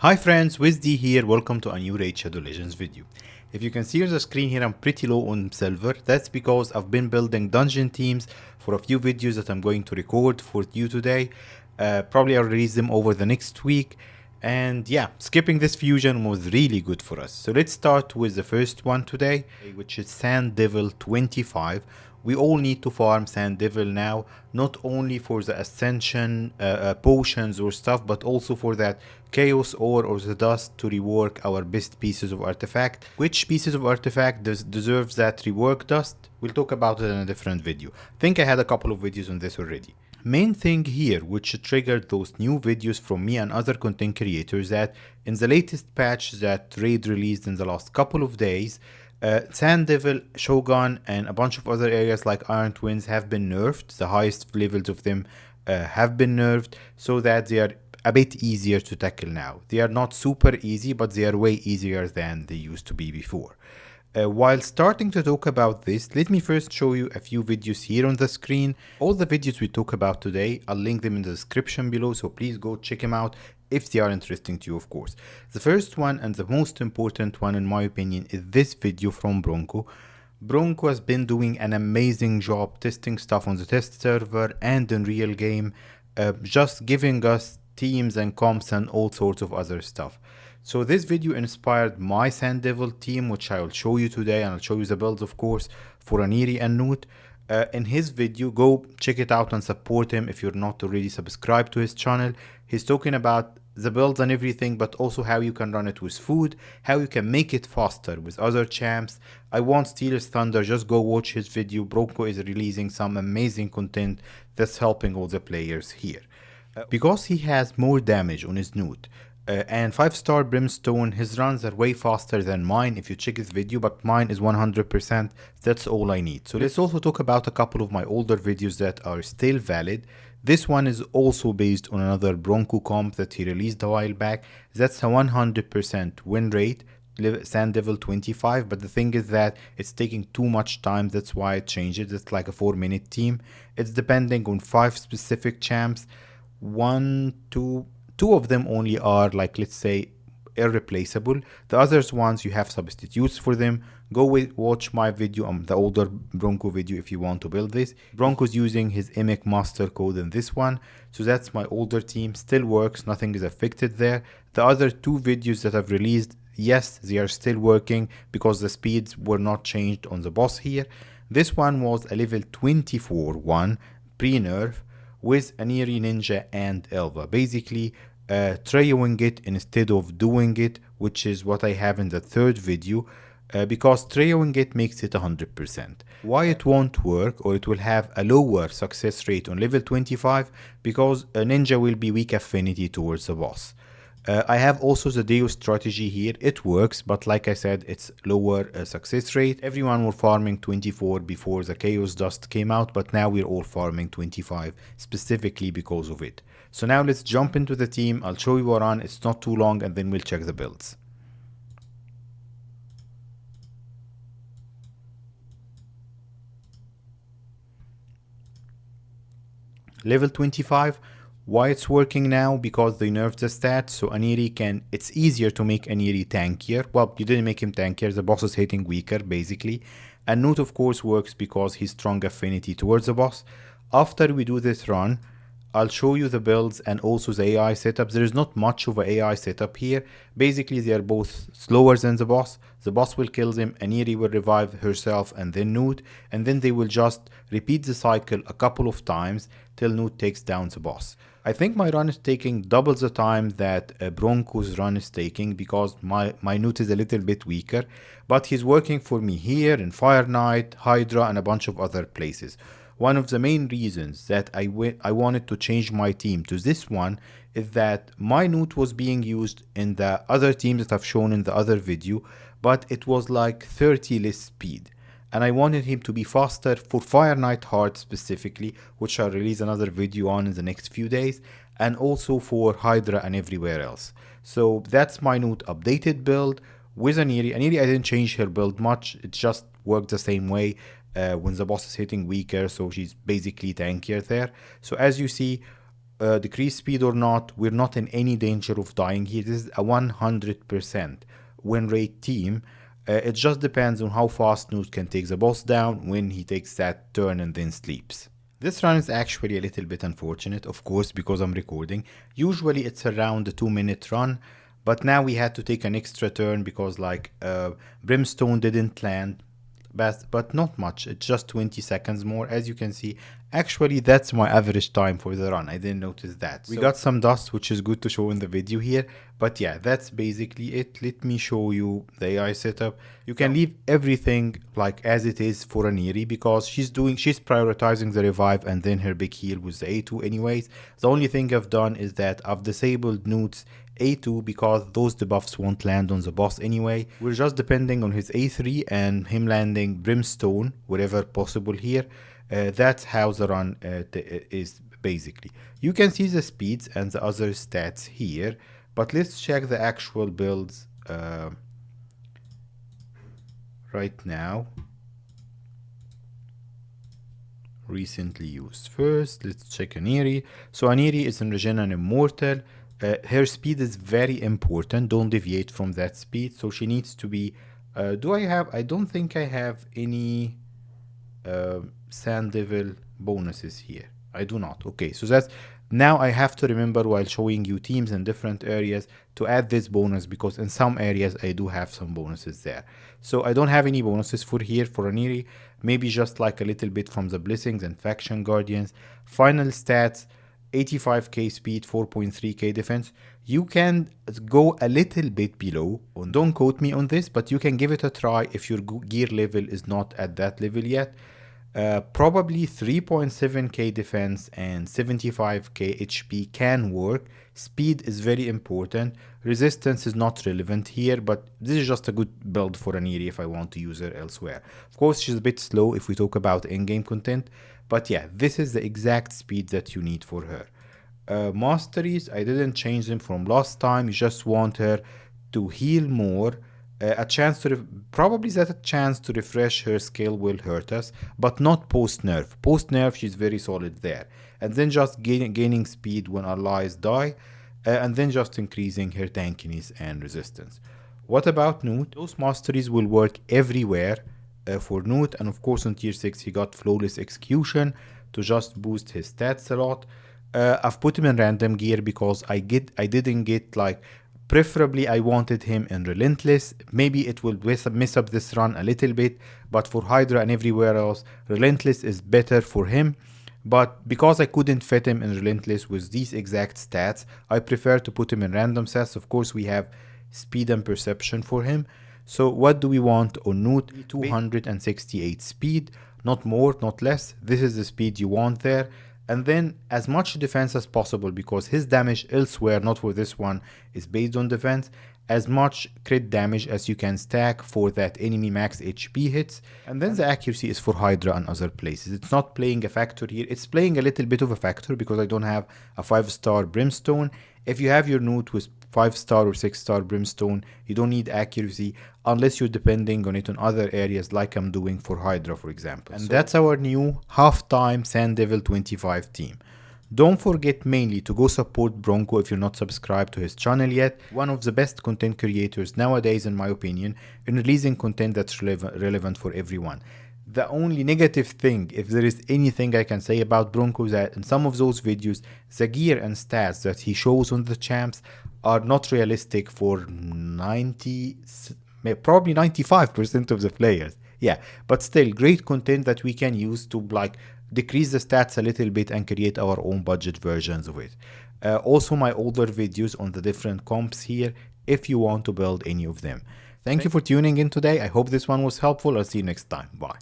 Hi friends, WizD here, welcome to a new Raid Shadow Legends video. If you can see on the screen here, I'm pretty low on silver. That's because I've been building dungeon teams for a few videos that I'm going to record for you today. Probably I'll release them over the next week. And yeah, skipping this fusion was really good for us. So let's start with the first one today, which is Sand Devil 25. We all need to farm Sand Devil now, not only for the ascension potions or stuff, but also for that chaos ore or the dust to rework our best pieces of artifact. Which pieces of artifact deserves that rework dust? We'll talk about it in a different video. I think I had a couple of videos on this already. Main thing here which triggered those new videos from me and other content creators, that in the latest patch that Raid released in the last couple of days, Sand Devil, Shogun, and a bunch of other areas like Iron Twins have been nerfed. The highest levels of them have been nerfed so that they are a bit easier to tackle now. They are not super easy, but they are way easier than they used to be before. While starting to talk about this, let me first show you a few videos here on the screen. All the videos we talk about today, I'll link them in the description below, so please go check them out if they are interesting to you, of course. The first one and the most important one in my opinion is this video from Bronco. Bronco has been doing an amazing job testing stuff on the test server and in real game, just giving us teams and comps and all sorts of other stuff. So this video inspired my Sand Devil team, which I will show you today, and I'll show you the builds, of course, for Aniri and Gnut. In his video, go check it out and support him if you're not already subscribed to his channel. He's talking about the builds and everything, but also how you can run it with food, how you can make it faster with other champs. I want Steel's Thunder, just go watch his video. Bronco is releasing some amazing content that's helping all the players here. Because he has more damage on his Gnut, and 5-star Brimstone, his runs are way faster than mine if you check his video, but mine is 100%, that's all I need. So let's also talk about a couple of my older videos that are still valid. This one is also based on another Bronco comp that he released a while back. That's a 100% win rate, Sand Devil 25, but the thing is that it's taking too much time, that's why I changed it. It's like a 4-minute team. It's depending on 5 specific champs. Two of them only are, like, let's say, irreplaceable. The others ones you have substitutes for them. Go watch my video, the older Bronco video, if you want to build this. Bronco's using his Emic master code in this one, so that's my older team. Still works, nothing is affected there. The other 2 videos that I've released, yes, they are still working because the speeds were not changed on the boss here. This one was a level 24 one, pre-nerf, with Aniri, Ninja, and Elva. Basically, trioing it instead of doing it, which is what I have in the third video, because trioing it makes it 100%. Why it won't work, or it will have a lower success rate on level 25, because a Ninja will be weak affinity towards the boss. I have also the Deus strategy here. It works, but like I said, it's lower success rate. Everyone were farming 24 before the Chaos Dust came out, but now we're all farming 25 specifically because of it. So now let's jump into the team. I'll show you a run. It's not too long, and then we'll check the builds. Level 25. Why it's working now? Because they nerfed the stats, so Aniri can, it's easier to make Aniri tankier. Well, you didn't make him tankier, the boss is hitting weaker basically. And Gnut of course works because he's strong affinity towards the boss. After we do this run, I'll show you the builds and also the AI setup. There is not much of an AI setup here. Basically, they are both slower than the boss. The boss will kill them, Aniri will revive herself and then Gnut, and then they will just repeat the cycle a couple of times till Gnut takes down the boss. I think my run is taking double the time that Bronco's run is taking, because my Gnut is a little bit weaker, but he's working for me here in Fire Knight, Hydra, and a bunch of other places. One of the main reasons that I wanted to change my team to this one is that my Gnut was being used in the other teams that I've shown in the other video, but it was like 30 less speed. And I wanted him to be faster for Fire Knight Heart specifically, which I'll release another video on in the next few days, and also for Hydra and everywhere else. So that's my Gnut updated build with Aniri. Aniri, I didn't change her build much, it just worked the same way. When the boss is hitting weaker, so she's basically tankier there. So as you see, decrease speed or not, we're not in any danger of dying here. This is a 100% win rate team. It just depends on how fast Gnut can take the boss down when he takes that turn and then sleeps. This run is actually a little bit unfortunate, of course, because I'm recording. Usually it's around a 2-minute run, but now we had to take an extra turn because like Brimstone didn't land, but not much. It's just 20 seconds more. As you can see, actually that's my average time for the run. I didn't notice that. We got some dust, which is good to show in the video here, but yeah, that's basically it. Let me show you the AI setup. You can leave everything like as it is for Aniri because she's prioritizing the revive and then her big heal with the A2 anyways. The only thing I've done is that I've disabled Gnut's A2 because those debuffs won't land on the boss anyway. We're just depending on his A3 and him landing Brimstone wherever possible here. That's how the run is basically. You can see the speeds and the other stats here, but let's check the actual builds right now. Recently used. First, let's check Aniri. So Aniri is in Regen and Immortal. Her speed is very important. Don't deviate from that speed. So she needs to be. I don't think I have any Sand Devil bonuses here. I do not. Okay, so that's now I have to remember while showing you teams in different areas to add this bonus because in some areas I do have some bonuses there. So I don't have any bonuses for here for Aniri. Maybe just like a little bit from the Blessings and Faction Guardians. Final stats: 85k speed, 4.3k defense. You can go a little bit below, and don't quote me on this, but you can give it a try if your gear level is not at that level yet. Probably 3.7k defense and 75k HP can work. Speed is very important. Resistance is not relevant here, but this is just a good build for Aniri if I want to use her elsewhere. Of course, she's a bit slow if we talk about in-game content, but yeah, this is the exact speed that you need for her. Masteries, I didn't change them from last time. You just want her to heal more. A chance to probably that a chance to refresh her skill will hurt us, but not post-nerf. Post-nerf, she's very solid there. And then just gaining speed when allies die, and then just increasing her tankiness and resistance. What about Gnut? Those masteries will work everywhere for Gnut, and of course on tier 6 he got Flawless Execution to just boost his stats a lot. I've put him in random gear because I didn't get like. Preferably, I wanted him in Relentless. Maybe it will mess up this run a little bit, but for Hydra and everywhere else, Relentless is better for him. But because I couldn't fit him in Relentless with these exact stats, I prefer to put him in random stats. Of course, we have Speed and Perception for him. So what do we want on Gnut? 268 speed, not more, not less. This is the speed you want there. And then as much defense as possible because his damage elsewhere, not for this one, is based on defense. As much crit damage as you can stack for that enemy max HP hits. And then the accuracy is for Hydra and other places. It's not playing a factor here. It's playing a little bit of a factor because I don't have a 5-star Brimstone. If you have your Gnut with 5-star or 6-star Brimstone, you don't need accuracy unless you're depending on it on other areas like I'm doing for Hydra, for example. And that's our new half-time Sand Devil 25 team. Don't forget mainly to go support Bronco if you're not subscribed to his channel yet. One of the best content creators nowadays, in my opinion, in releasing content that's relevant for everyone. The only negative thing, if there is anything I can say about Bronco, is that in some of those videos, the gear and stats that he shows on the champs are not realistic for probably 95% of the players. Yeah, but still great content that we can use to like decrease the stats a little bit and create our own budget versions of it. Also my older videos on the different comps here if you want to build any of them. Thank you for tuning in today. I hope this one was helpful. I'll see you next time. Bye.